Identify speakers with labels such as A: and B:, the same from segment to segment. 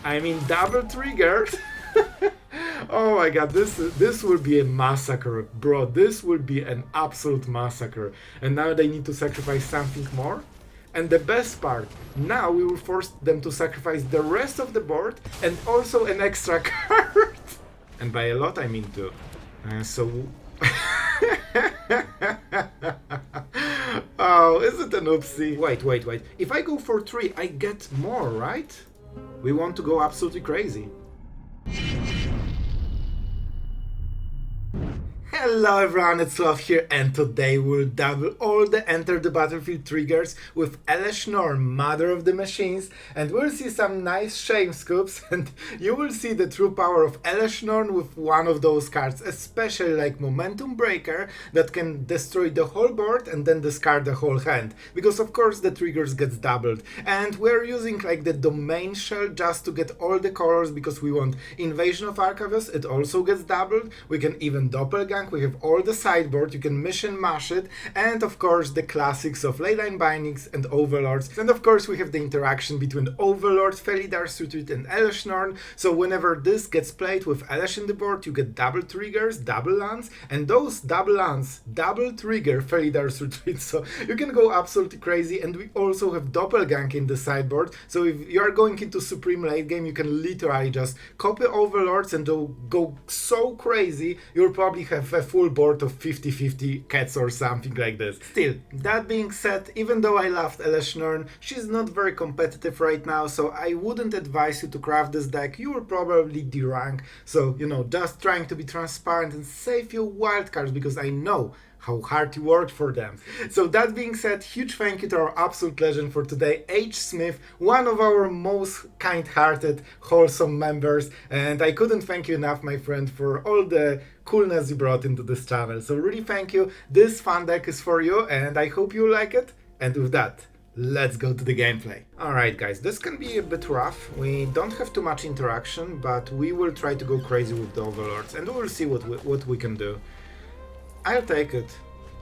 A: I mean, double trigger. Oh my god, this will be a massacre, bro. This will be an absolute massacre. And now they need to sacrifice something more. And the best part, now we will force them to sacrifice the rest of the board and also an extra card. And by a lot, I mean two. So... Oh, is it an oopsie? Wait. If I go for 3, I get more, right? We want to go absolutely crazy. Hello everyone, it's Sloth here, and today we'll double all the Enter the Battlefield triggers with Elesh Norn, Mother of the Machines, and we'll see some nice Shamescoops, and you will see the true power of Elesh Norn with one of those cards, especially like Momentum Breaker, that can destroy the whole board and then discard the whole hand, because of course the triggers gets doubled, and we're using like the Domain Shell just to get all the colors, because we want Invasion of Arcavios, it also gets doubled, we can even Doppelgang, we have all the sideboard, you can mission mash it, and of course the classics of Leyline Bindings and Overlords, and of course we have the interaction between Overlord, Felidar Retreat and Elesh Norn, so whenever this gets played with Elesh in the board, you get double triggers, double lands, and those double lands double trigger Felidar Retreat, so you can go absolutely crazy, and we also have Doppelgang in the sideboard, so if you are going into Supreme late game, you can literally just copy Overlords and go so crazy, you'll probably have a full board of 50-50 cats or something like this. Still, that being said, even though I loved Elesh Norn, she's not very competitive right now, so I wouldn't advise you to craft this deck. You will probably D-rank, so you know, just trying to be transparent and save your wildcards, because I know how hard you worked for them. So that being said, huge thank you to our absolute legend for today, H. Smith, one of our most kind-hearted, wholesome members, and I couldn't thank you enough, my friend, for all the coolness you brought into this channel. So really thank you. This fun deck is for you, and I hope you like it. And with that, let's go to the gameplay. Alright guys, this can be a bit rough. We don't have too much interaction, but we will try to go crazy with the Overlords, and we'll see what we can do. I'll take it.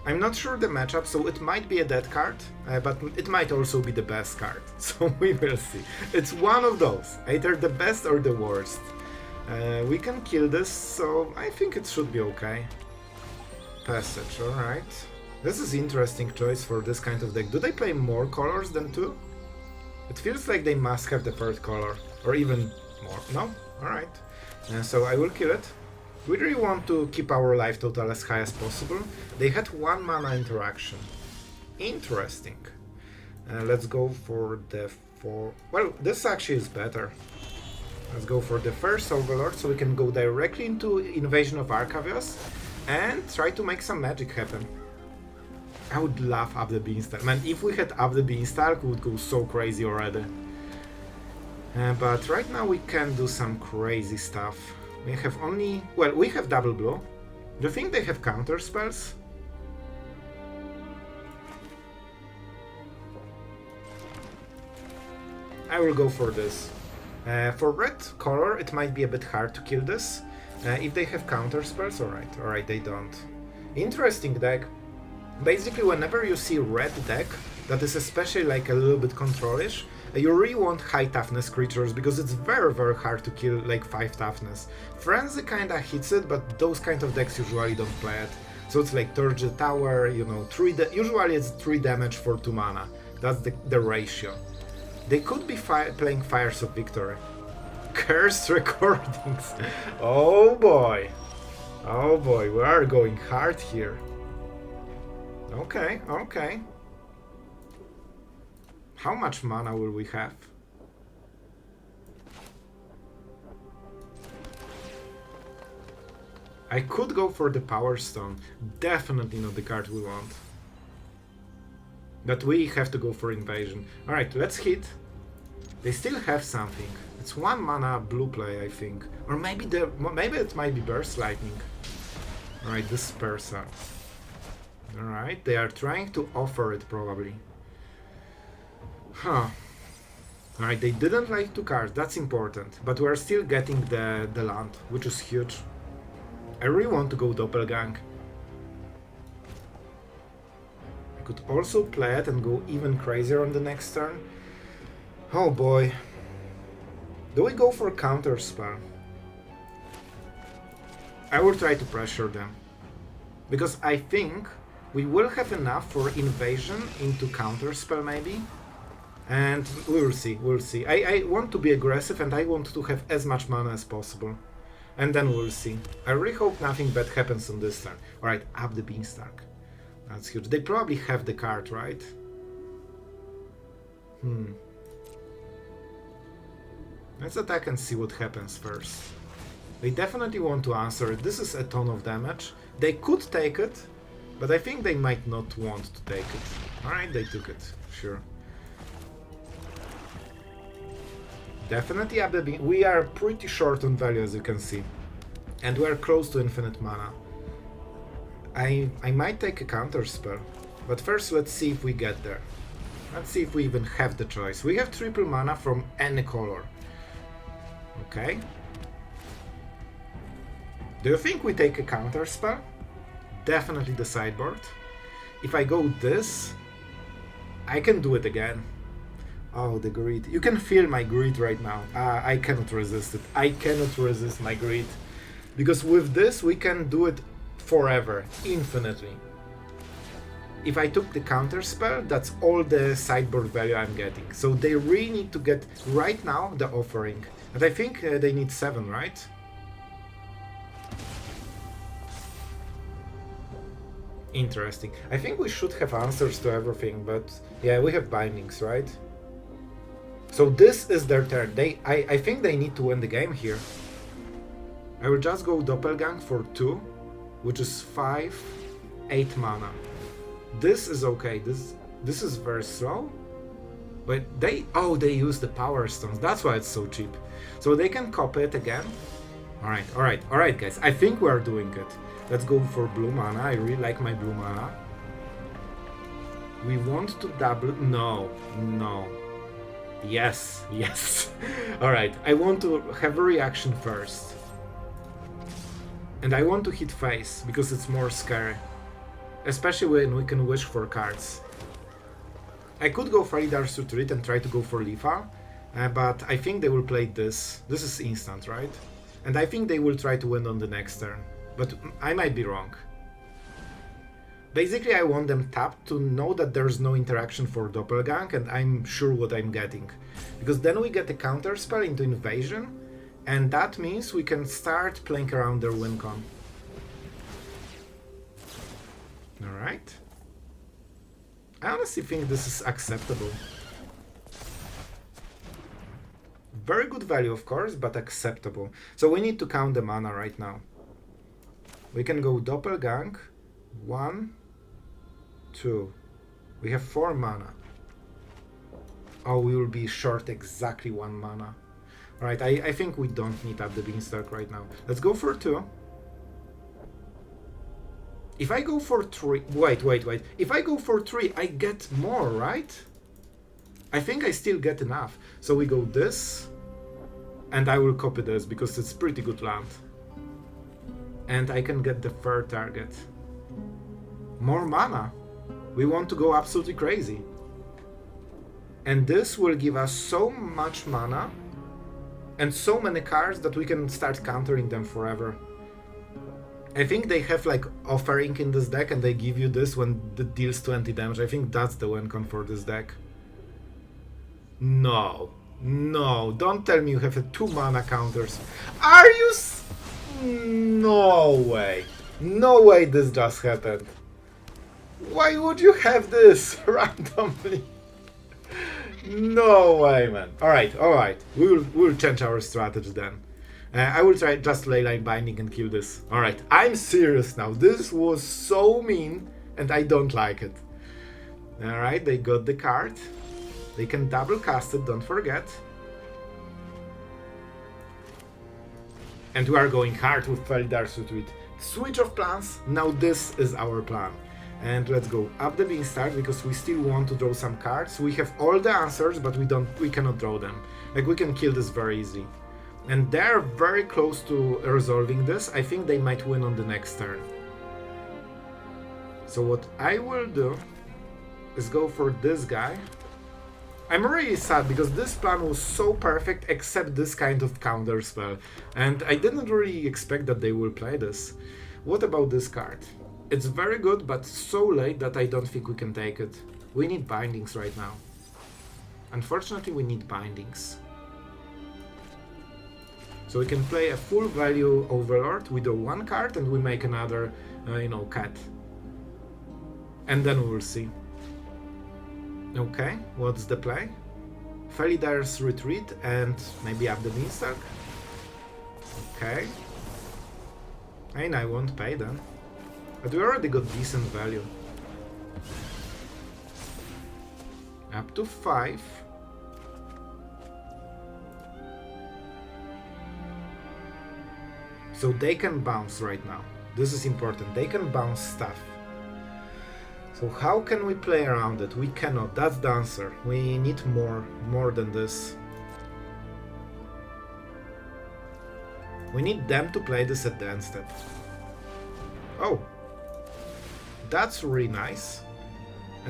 A: I'm not sure the matchup, so it might be a dead card, but it might also be the best card. So we will see. It's one of those, either the best or the worst. We can kill this, so I think it should be okay. Passage, alright. This is interesting choice for this kind of deck. Do they play more colors than 2? It feels like they must have the third color, or even more. No? Alright. So I will kill it. We really want to keep our life total as high as possible. They had 1 mana interaction. Interesting. Let's go for the 4... Well, this actually is better. Let's go for the first Overlord, so we can go directly into Invasion of Arcavios and try to make some magic happen. I would love Up the Beanstalk. Man, if we had Up the Beanstalk, we would go so crazy already. But right now we can do some crazy stuff. We have only... Well, we have double blue. Do you think they have counter spells? I will go for this. For red color, it might be a bit hard to kill this. If they have counter spells, alright, they don't. Interesting deck. Basically, whenever you see red deck, that is especially like a little bit controlish, you really want high toughness creatures, because it's very hard to kill like 5 toughness. Frenzy kinda hits it, but those kind of decks usually don't play it. So it's like Turgid Tower, you know, usually it's 3 damage for 2 mana. That's the ratio. They could be playing Fires of Victory. Cursed Recordings. Oh boy, we are going hard here. Okay. How much mana will we have? I could go for the Power Stone. Definitely not the card we want. But we have to go for Invasion. Alright, let's hit. They still have something. It's 1 mana blue play, I think. Or maybe it might be Burst Lightning. Alright, this is Persa. Alright, they are trying to offer it probably. Huh. Alright, they didn't like 2 cards, that's important. But we're still getting the land, which is huge. I really want to go Doppelgang. I could also play it and go even crazier on the next turn. Oh boy. Do we go for counter spell? I will try to pressure them. Because I think we will have enough for invasion into counter spell maybe. And we'll see, we'll see. I want to be aggressive and I want to have as much mana as possible. And then we'll see. I really hope nothing bad happens on this turn. Alright, Up the Beanstalk. That's huge. They probably have the card, right? Let's attack and see what happens first. They definitely want to answer it. This is a ton of damage. They could take it, but I think they might not want to take it. Alright, they took it. Sure. Definitely Up the Bean. We are pretty short on value, as you can see. And we are close to infinite mana. I might take a counter spell. But first let's see if we get there. Let's see if we even have the choice. We have triple mana from any color. Okay. Do you think we take a counter spell? Definitely the sideboard. If I go this, I can do it again. Oh, the greed. You can feel my greed right now. I cannot resist it. I cannot resist my greed. Because with this, we can do it forever, infinitely. If I took the counter spell, that's all the sideboard value I'm getting. So they really need to get, right now, the offering. And I think they need 7, right? Interesting. I think we should have answers to everything, but yeah, we have bindings, right? So this is their turn. I think they need to win the game here. I will just go Doppelgang for 2, which is 5, 8 mana. This is okay. This is very slow. But they use the power stones. That's why it's so cheap. So they can copy it again. Alright, guys. I think we are doing it. Let's go for blue mana. I really like my blue mana. We want to double. No. Yes. Alright, I want to have a reaction first. And I want to hit face, because it's more scary. Especially when we can wish for cards. I could go Felidar Retreat and try to go for Lifa, but I think they will play this. This is instant, right? And I think they will try to win on the next turn. But I might be wrong. Basically, I want them tapped to know that there's no interaction for Doppelgang, and I'm sure what I'm getting. Because then we get a counter spell into Invasion, and that means we can start playing around their win con. Alright. I honestly think this is acceptable. Very good value, of course, but acceptable. So we need to count the mana right now. We can go Doppelgang. 1, 2. We have 4 mana. Oh, we will be short exactly 1 mana. Alright, I think we don't need Up the Beanstalk right now. Let's go for 2. If I go for 3... Wait. If I go for 3, I get more, right? I think I still get enough. So we go this. And I will copy this, because it's pretty good land. And I can get the third target. More mana. We want to go absolutely crazy. And this will give us so much mana and so many cards that we can start countering them forever. I think they have like offering in this deck and they give you this when it deals 20 damage. I think that's the win con for this deck. No, don't tell me you have a 2 mana counters. Are you No way this just happened. Why would you have this randomly? No way, man. Alright. We'll change our strategy then. I will try just Leyline Binding and kill this. Alright, I'm serious now. This was so mean and I don't like it. Alright, they got the card. They can double cast it, don't forget. And we are going hard with Felidar Retreat. Switch of plans. Now this is our plan. And let's go Up the Beanstalk, because we still want to draw some cards. We have all the answers, but we cannot draw them. Like, we can kill this very easily. And they're very close to resolving this. I think they might win on the next turn. So what I will do is go for this guy. I'm really sad because this plan was so perfect except this kind of counter spell. And I didn't really expect that they will play this. What about this card? It's very good, but so late that I don't think we can take it. We need bindings right now. Unfortunately, we need bindings. So we can play a full value Overlord, we draw one card and we make another, cat. And then we will see. Okay, what's the play? Felidar's Retreat and maybe Up the Beanstalk. Okay. And I won't pay then. But we already got decent value. Up to 5. So they can bounce right now. This is important. They can bounce stuff. So how can we play around it? We cannot. That's the answer. We need more than this. We need them to play this at the end step. Oh. That's really nice.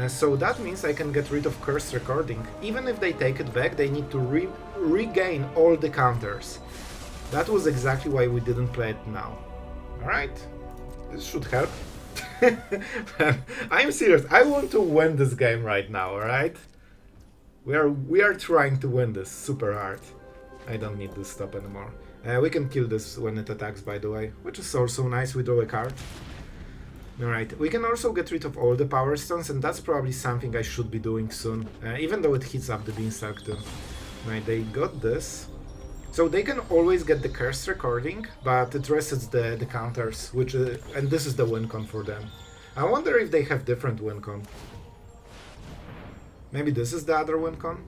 A: So that means I can get rid of Cursed Recording. Even if they take it back, they need to regain all the counters. That was exactly why we didn't play it now. Alright. This should help. I'm serious. I want to win this game right now, alright? We are trying to win this super hard. I don't need this stop anymore. We can kill this when it attacks, by the way, which is also nice. We draw a card. Alright, we can also get rid of all the power stones, and that's probably something I should be doing soon, even though it hits Up the Beanstalk too. Right, they got this. So they can always get the Cursed Recording, but it resets the counters, which and this is the win con for them. I wonder if they have different win con. Maybe this is the other win con?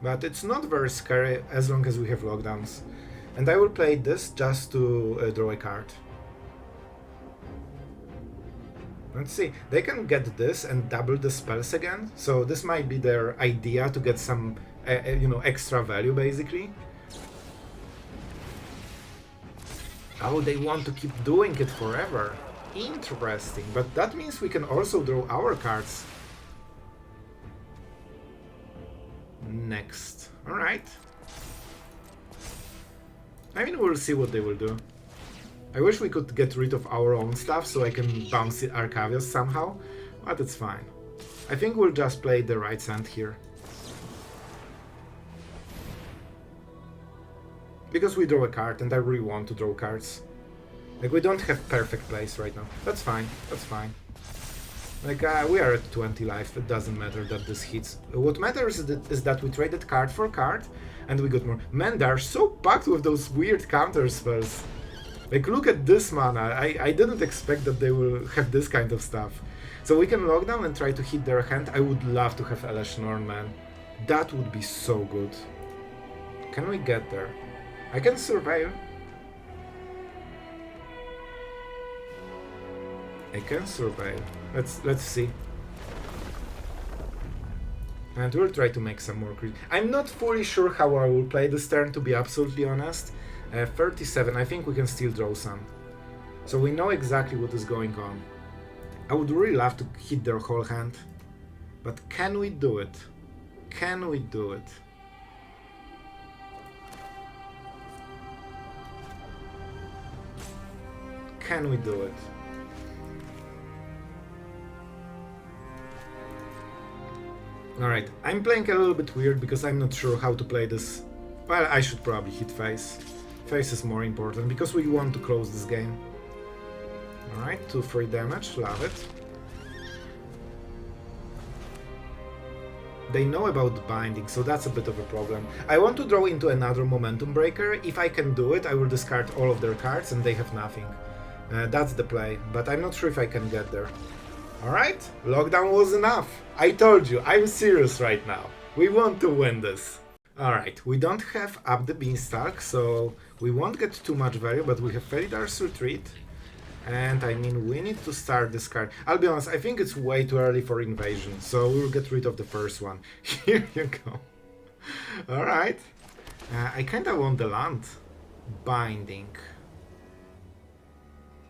A: But it's not very scary as long as we have lockdowns. And I will play this just to draw a card. Let's see, they can get this and double the spells again, so this might be their idea to get some, extra value basically. Oh, they want to keep doing it forever. Interesting, but that means we can also draw our cards. Next, alright. I mean, we'll see what they will do. I wish we could get rid of our own stuff so I can bounce Arcavios somehow, but it's fine. I think we'll just play the right sand here. Because we draw a card and I really want to draw cards. Like, we don't have perfect plays right now. That's fine, that's fine. Like, we are at 20 life, it doesn't matter that this hits. What matters is that we traded card for card and we got more. Man, they are so packed with those weird counter spells. Like, look at this mana, I didn't expect that they will have this kind of stuff. So we can lock down and try to hit their hand. I would love to have Elesh Norn, man. That would be so good. Can we get there? I can survive. I can survive. Let's see. And we'll try to make some more creep. I'm not fully sure how I will play this turn, to be absolutely honest. 37, I think we can still draw some. So we know exactly what is going on. I would really love to hit their whole hand. But can we do it? Can we do it? Can we do it? Alright, I'm playing a little bit weird because I'm not sure how to play this. Well, I should probably hit face. Face is more important because we want to close this game. Alright, 2-3 damage, love it. They know about the binding, so that's a bit of a problem. I want to draw into another momentum breaker. If I can do it, I will discard all of their cards and they have nothing. That's the play, but I'm not sure if I can get there. Alright, lockdown was enough. I told you, I'm serious right now. We want to win this. Alright, we don't have Up the Beanstalk, so we won't get too much value, but we have Felidar's Retreat. And I mean, we need to start this card. I'll be honest, I think it's way too early for Invasion, so we'll get rid of the first one. Here you go. Alright. I kinda want the land. Binding.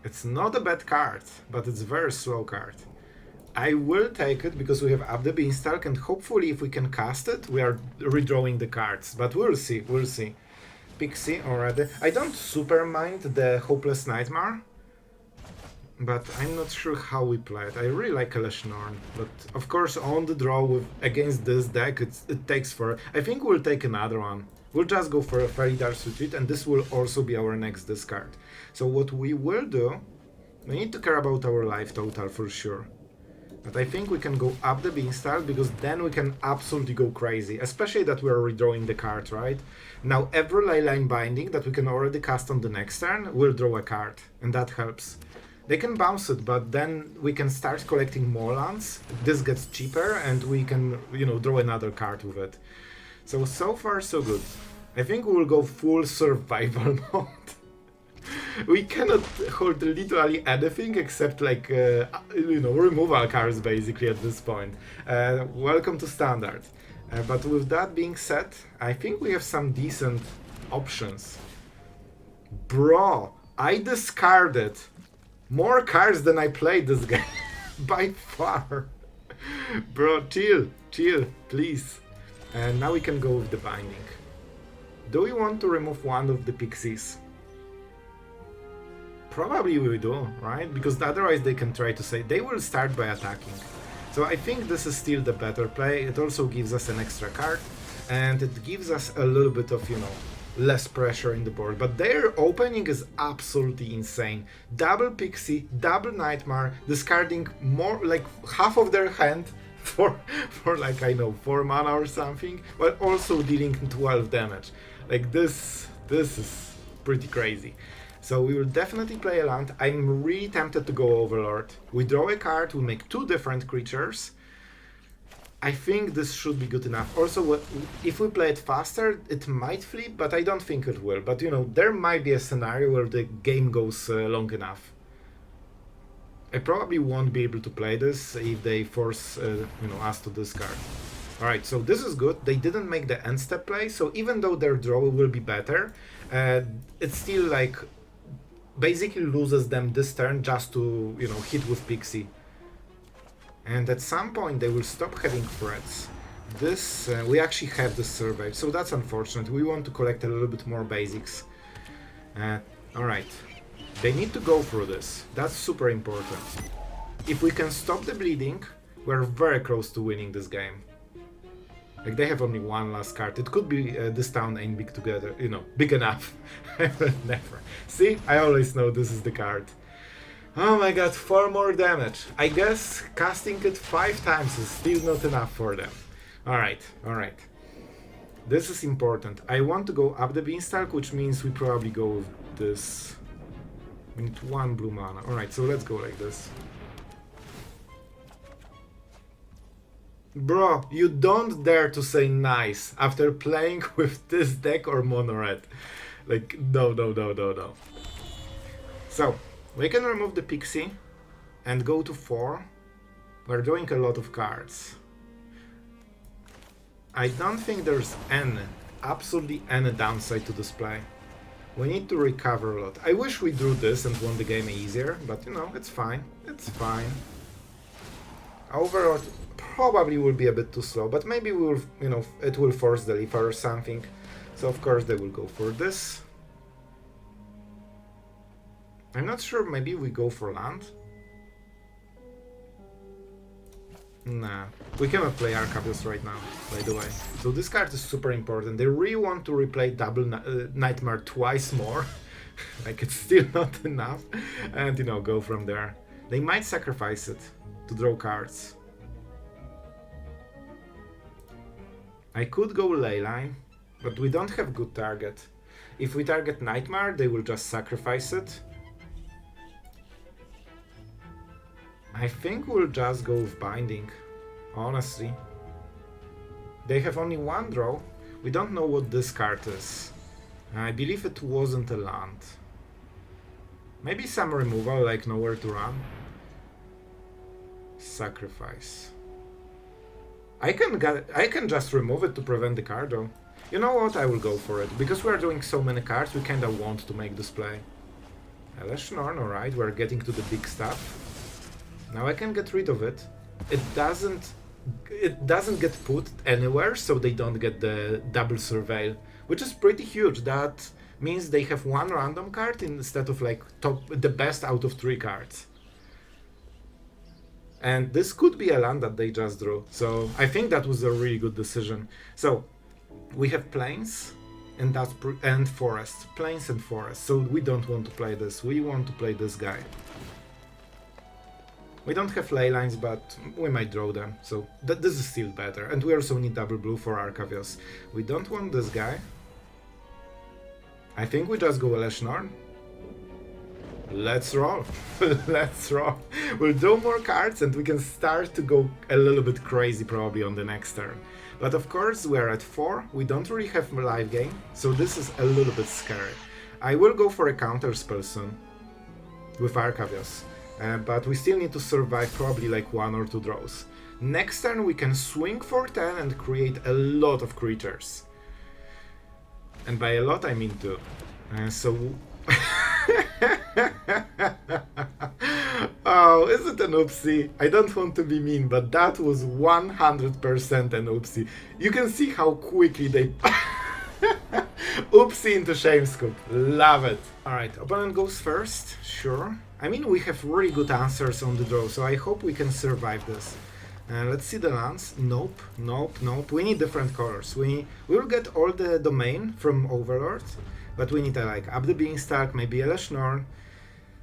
A: It's not a bad card, but it's a very slow card. I will take it because we have Up the Beanstalk, and hopefully if we can cast it, we are redrawing the cards. But we'll see, we'll see. Pixie already. I don't super mind the Hopeless Nightmare, but I'm not sure how we play it. I really like Elesh Norn, but of course on the draw against this deck it takes for... I think we'll take another one. We'll just go for a Felidar's Retreat, and this will also be our next discard. So what we will do, we need to care about our life total for sure. But I think we can go Up the Beanstalk, because then we can absolutely go crazy, especially that we are redrawing the card, right? Now every Leyline Binding that we can already cast on the next turn will draw a card, and that helps. They can bounce it, but then we can start collecting more lands. This gets cheaper, and we can, you know, draw another card with it. So far so good. I think we will go full survival mode. We cannot hold literally anything except like, you know, removal cards basically at this point. Welcome to Standard. But with that being said, I think we have some decent options. Bro, I discarded more cards than I played this game. By far. Bro, chill, please. And now we can go with the Binding. Do we want to remove one of the Pixies? Probably we do, right? Because otherwise they can try to say they will start by attacking. So I think this is still the better play. It also gives us an extra card, and it gives us a little bit of, you know, less pressure in the board. But their opening is absolutely insane. Double Pixie, double Nightmare, discarding more like half of their hand for like, I know, 4 mana or something, but also dealing 12 damage. Like this is pretty crazy. So we will definitely play a land. I'm really tempted to go Overlord. We draw a card, we make 2 different creatures. I think this should be good enough. Also, if we play it faster, it might flip, but I don't think it will. But you know, there might be a scenario where the game goes long enough. I probably won't be able to play this if they force you know, us to discard. Alright, so this is good. They didn't make the end step play, so even though their draw will be better, it's still like basically loses them this turn just to, you know, hit with Pixie. And at some point they will stop having threats. This, we actually have this survey, so that's unfortunate. We want to collect a little bit more basics. Alright, they need to go through this. That's super important. If we can stop the bleeding, we're very close to winning this game. Like, they have only one last card. It could be this town ain't big together, you know, big enough. Never. See, I always know this is the card. Oh my god, 4 more damage. I guess casting it 5 times is still not enough for them. Alright. This is important. I want to go Up the Beanstalk, which means we probably go with this. We need 1 blue mana. Alright, so let's go like this. Bro, you don't dare to say nice after playing with this deck or mono red. Like, no. So, we can remove the Pixie and go to 4. We're drawing a lot of cards. I don't think there's absolutely any downside to this play. We need to recover a lot. I wish we drew this and won the game easier, but you know, it's fine. It's fine. Overlord probably will be a bit too slow, but maybe we'll, you know, it will force the Leafer or something. So of course they will go for this. I'm not sure, maybe we go for land? Nah, we cannot play Arcavios right now, by the way. So this card is super important. They really want to replay double Nightmare twice more. Like, it's still not enough. And, you know, go from there. They might sacrifice it to draw cards. I could go Leyline, but we don't have good target. If we target Nightmare, they will just sacrifice it. I think we'll just go with Binding, honestly. They have only 1 draw. We don't know what this card is. I believe it wasn't a land. Maybe some removal, like nowhere to run. Sacrifice. I can just remove it to prevent the card though. You know what, I will go for it. Because we are doing so many cards, we kinda want to make this play. Elesh Norn, alright, we're getting to the big stuff. Now I can get rid of it. it doesn't get put anywhere, so they don't get the double surveil, which is pretty huge. That means they have one random card instead of like the best out of 3 cards. And this could be a land that they just drew, so I think that was a really good decision. So we have plains and forest, plains and forest. So we don't want to play this. We want to play this guy. We don't have ley lines, but we might draw them, so this is still better. And we also need double blue for Arcavios. We don't want this guy. I think we just go Elesh Norn. Let's roll. Let's roll. We'll draw more cards and we can start to go a little bit crazy probably on the next turn. But of course we're at 4, we don't really have a live game, so this is a little bit scary. I will go for a counter spell soon with Arcavios. But we still need to survive probably like 1 or 2 draws. Next turn we can swing for 10 and create a lot of creatures. And by a lot I mean 2. So... Oh, is it an oopsie? I don't want to be mean, but that was 100% an oopsie. You can see how quickly they... Oopsie into Shamescoop. Love it. Alright, opponent goes first. Sure. I mean, we have really good answers on the draw, so I hope we can survive this. Let's see the lands. Nope, nope, nope. We need different colors. We will get all the domain from Overlord, but we need like Up the Beanstalk, maybe Elesh Norn.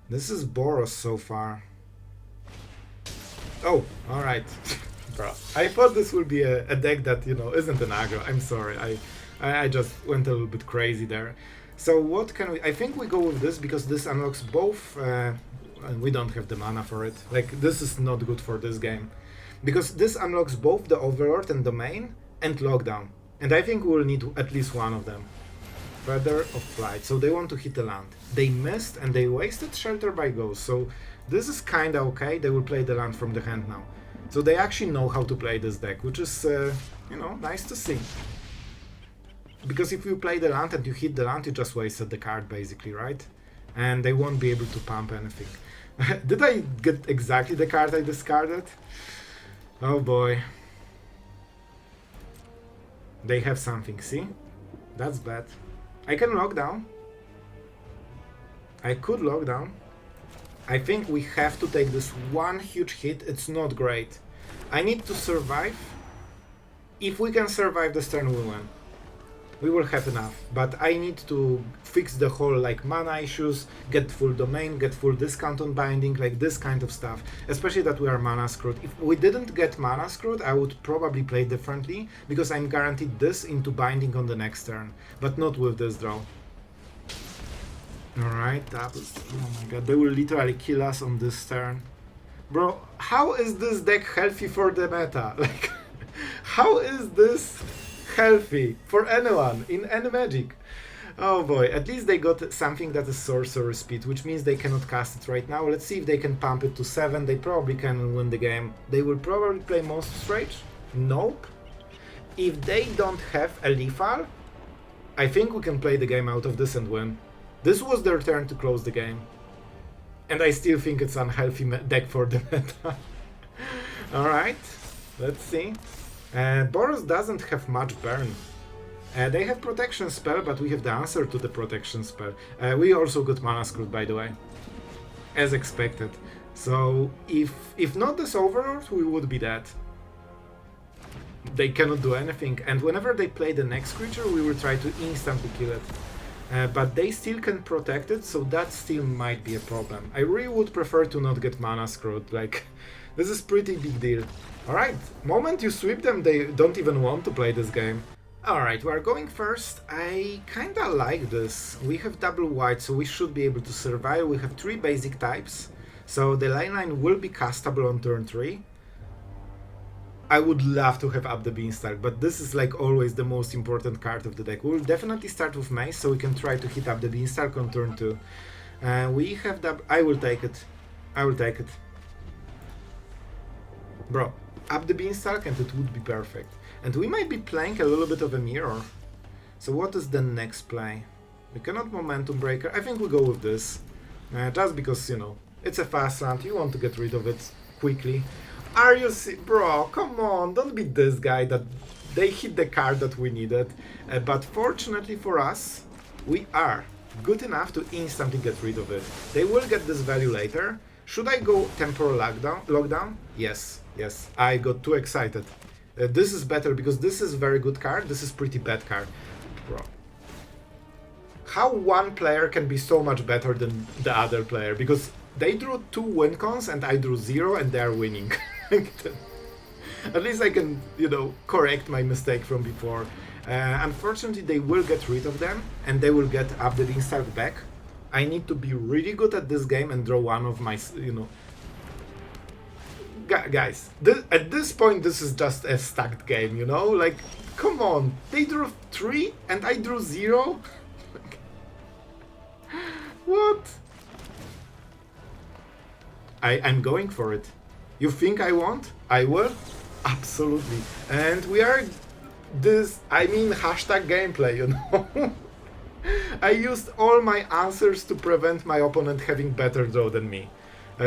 A: This is Boros so far. Oh, alright. Bro, I thought this would be a deck that, you know, isn't an aggro. I'm sorry, I just went a little bit crazy there. So what can we... I think we go with this because this unlocks both... and we don't have the mana for it. Like, this is not good for this game. Because this unlocks both the Overlord and Domain and Lockdown. And I think we'll need at least one of them. Feather of Flight. So they want to hit a land. They missed and they wasted Shelter by Ghost. So this is kinda okay. They will play the land from the hand now. So they actually know how to play this deck, which is, you know, nice to see. Because if you play the land and you hit the land, you just wasted the card basically, right? And they won't be able to pump anything. Did I get exactly the card I discarded? Oh boy. They have something, see? That's bad. I can lock down. I could lock down. I think we have to take this one huge hit. It's not great. I need to survive. If we can survive this turn, we win. We will have enough, but I need to fix the whole like mana issues, get full domain, get full discount on binding, like this kind of stuff. Especially that we are mana screwed. If we didn't get mana screwed, I would probably play differently, because I'm guaranteed this into binding on the next turn, but not with this draw. Alright, that was... oh my god, they will literally kill us on this turn. Bro, how is this deck healthy for the meta? Like, how is this healthy for anyone in any Magic? Oh boy, at least they got something that is Sorcerer Speed, which means they cannot cast it right now. Let's see if they can pump it to 7. They probably can win the game. They will probably play Monstrous Rage? Nope. If they don't have a lethal, I think we can play the game out of this and win. This was their turn to close the game. And I still think it's an unhealthy deck for the meta. Alright, let's see. Boros doesn't have much burn. They have protection spell, but we have the answer to the protection spell. We also got mana screwed, by the way, as expected. So if not this Overlord, we would be dead. They cannot do anything, and whenever they play the next creature, we will try to instantly kill it. But they still can protect it, so that still might be a problem. I really would prefer to not get mana screwed. Like, this is pretty big deal. Alright, moment you sweep them, they don't even want to play this game. Alright, we are going first. I kinda like this. We have double white, so we should be able to survive. We have 3 basic types, so the Leyline will be castable on turn 3. I would love to have Up the Beanstalk, but this is like always the most important card of the deck. We'll definitely start with Maze, so we can try to hit Up the Beanstalk on turn 2. We have double... I will take it. I will take it. Bro, Up the Beanstalk and it would be perfect. And we might be playing a little bit of a mirror. So what is the next play? We cannot Momentum Breaker. I think we go with this. Just because, you know, it's a fast land. You want to get rid of it quickly. Are you bro, come on, don't be this guy that they hit the card that we needed. But fortunately for us, we are good enough to instantly get rid of it. They will get this value later. Should I go temporal lockdown? Yes, yes, I got too excited. This is better because this is very good card, this is pretty bad card. Bro. How one player can be so much better than the other player? Because they drew 2 win cons and I drew 0 and they are winning. At least I can, you know, correct my mistake from before. Unfortunately, they will get rid of them and they will get Up the Beanstalk back. I need to be really good at this game and draw one of my, you know... Guys, at this point, this is just a stacked game, you know? Like, come on, they drew 3 and I drew 0? What? I'm going for it. You think I won't? I will? Absolutely. And we are I mean hashtag gameplay, you know? I used all my answers to prevent my opponent having better draw than me.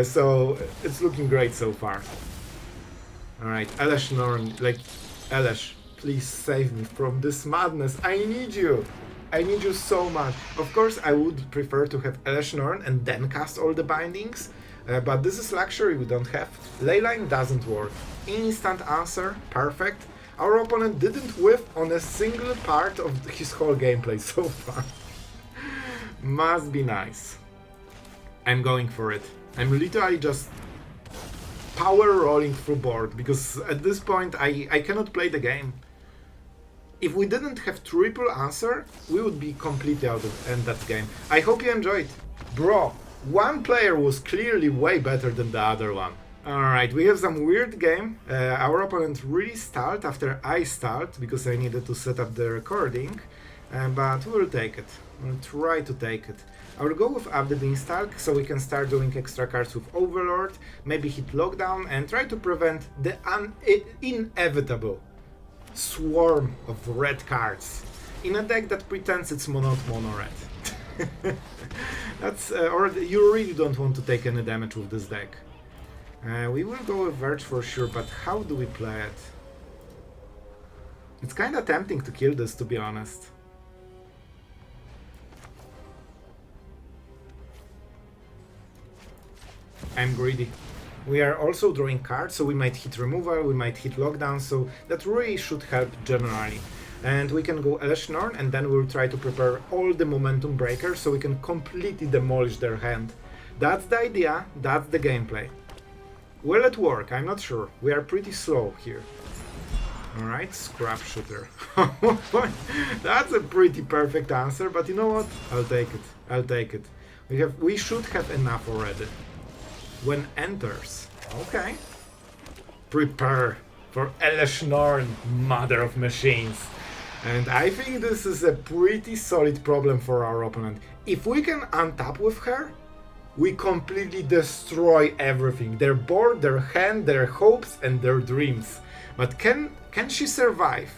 A: So it's looking great so far. Alright, Elesh Norn, like, Elesh, please save me from this madness. I need you. I need you so much. Of course, I would prefer to have Elesh Norn and then cast all the bindings. But this is luxury we don't have. Leyline doesn't work. Instant answer, perfect. Our opponent didn't whiff on a single part of his whole gameplay so far. Must be nice. I'm going for it. I'm literally just power rolling through board because at this point I cannot play the game. If we didn't have triple answer, we would be completely out of end that game. I hope you enjoyed. Bro, one player was clearly way better than the other one. Alright, we have some weird game. Our opponent really stalled after I stalled because I needed to set up the recording. But we'll take it. We'll try to take it. I will go with Up the Beanstalk so we can start doing extra cards with Overlord, maybe hit lockdown and try to prevent the inevitable swarm of red cards in a deck that pretends it's mono red. That's or you really don't want to take any damage with this deck. We will go with Verge for sure, but how do we play it? It's kinda tempting to kill this, to be honest. I'm greedy. We are also drawing cards, so we might hit removal, we might hit lockdown, so that really should help generally. And we can go Elesh Norn, and then we'll try to prepare all the momentum breakers so we can completely demolish their hand. That's the idea, that's the gameplay. Will it work? I'm not sure. We are pretty slow here. Alright, Scrap Shooter. That's a pretty perfect answer, but you know what? I'll take it. I'll take it. We should have enough already. When enters. Okay. Prepare for Elesh Norn, Mother of Machines. And I think this is a pretty solid problem for our opponent. If we can untap with her, we completely destroy everything. Their board, their hand, their hopes, and their dreams. But can she survive?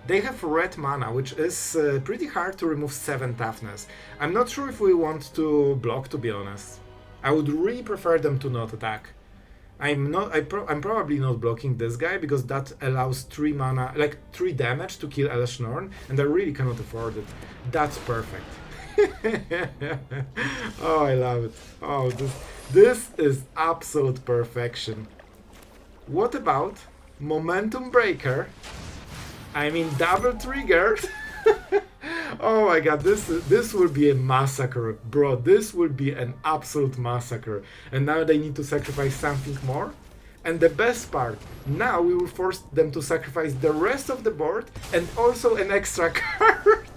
A: They have red mana, which is pretty hard to remove 7 toughness. I'm not sure if we want to block, to be honest. I would really prefer them to not attack. I'm probably not blocking this guy because that allows 3 mana, like 3 damage to kill Elesh Norn, and I really cannot afford it. That's perfect. Oh, I love it. Oh, this is absolute perfection. What about Momentum Breaker? I mean, double trigger. Oh my god, this will be a massacre, bro. This will be an absolute massacre. And now they need to sacrifice something more. And the best part, now we will force them to sacrifice the rest of the board and also an extra card.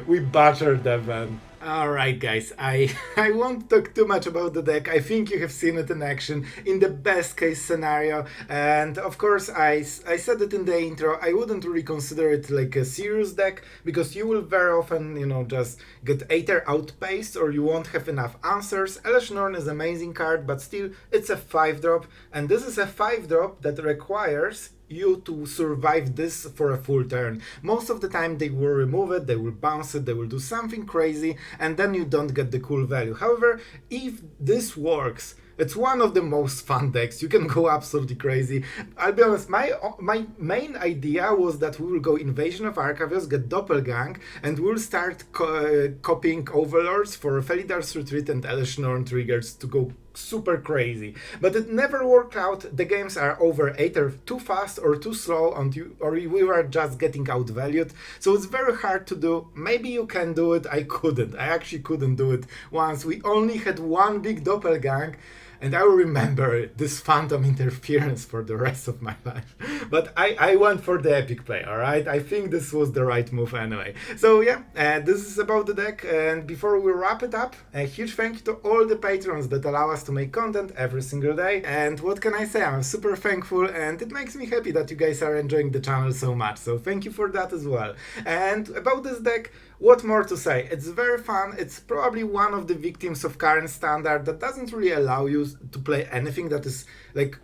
A: We butchered them, man. Alright guys, I won't talk too much about the deck. I think you have seen it in action in the best case scenario, and of course I said it in the intro, I wouldn't really consider it like a serious deck because you will very often, you know, just get Aether outpaced or you won't have enough answers. Elesh Norn is an amazing card, but still it's a 5-drop, and this is a 5-drop that requires you to survive this for a full turn. Most of the time they will remove it, they will bounce it, they will do something crazy, and then you don't get the cool value. However, if this works, it's one of the most fun decks. You can go absolutely crazy. I'll be honest, my main idea was that we will go Invasion of Arcavios, get Doppelgang, and we'll start copying Overlords for Felidar's Retreat and Elesh Norn triggers to go super crazy. But it never worked out. The games are over either too fast or too slow, or we were just getting outvalued. So it's very hard to do. Maybe you can do it. I couldn't. I actually couldn't do it once. We only had one big Doppelgang. And I will remember this phantom interference for the rest of my life. But I went for the epic play, alright? I think this was the right move anyway. So yeah, this is about the deck. And before we wrap it up, a huge thank you to all the patrons that allow us to make content every single day. And what can I say? I'm super thankful, and it makes me happy that you guys are enjoying the channel so much. So thank you for that as well. And about this deck, what more to say? It's very fun. It's probably one of the victims of current standard that doesn't really allow you to play anything that is like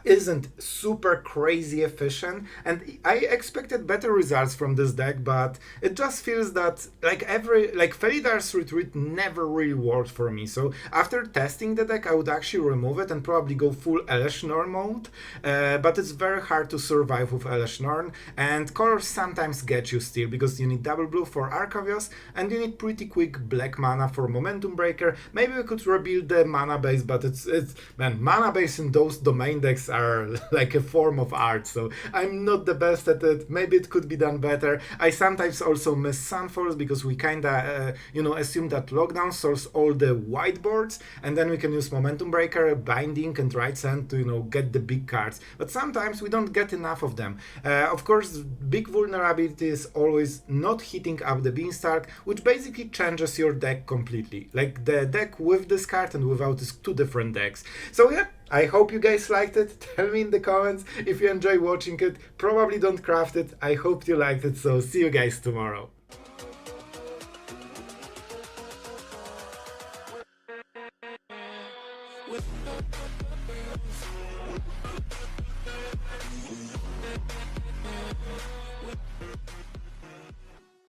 A: isn't super crazy efficient, and I expected better results from this deck, but it just feels that like Felidar's Retreat never really worked for me. So after testing the deck, I would actually remove it and probably go full Elesh Norn mode, but it's very hard to survive with Elesh Norn, and colors sometimes get you still, because you need double blue for Arcavios and you need pretty quick black mana for Momentum Breaker. Maybe we could rebuild the mana base, but it's man, mana base in those domain decks are like a form of art, so I'm not the best at it. Maybe it could be done better. I sometimes also miss Sunfalls because we kinda assume that lockdown solves all the whiteboards, and then we can use Momentum Breaker, Binding, and Right Sand to get the big cards, but sometimes we don't get enough of them. Of course, big vulnerability is always not hitting Up the Beanstalk, which basically changes your deck completely. Like the deck with this card and without is two different decks. So yeah, I hope you guys liked it. Tell me in the comments if you enjoy watching it. Probably don't craft it. I hope you liked it, so see you guys tomorrow.
B: With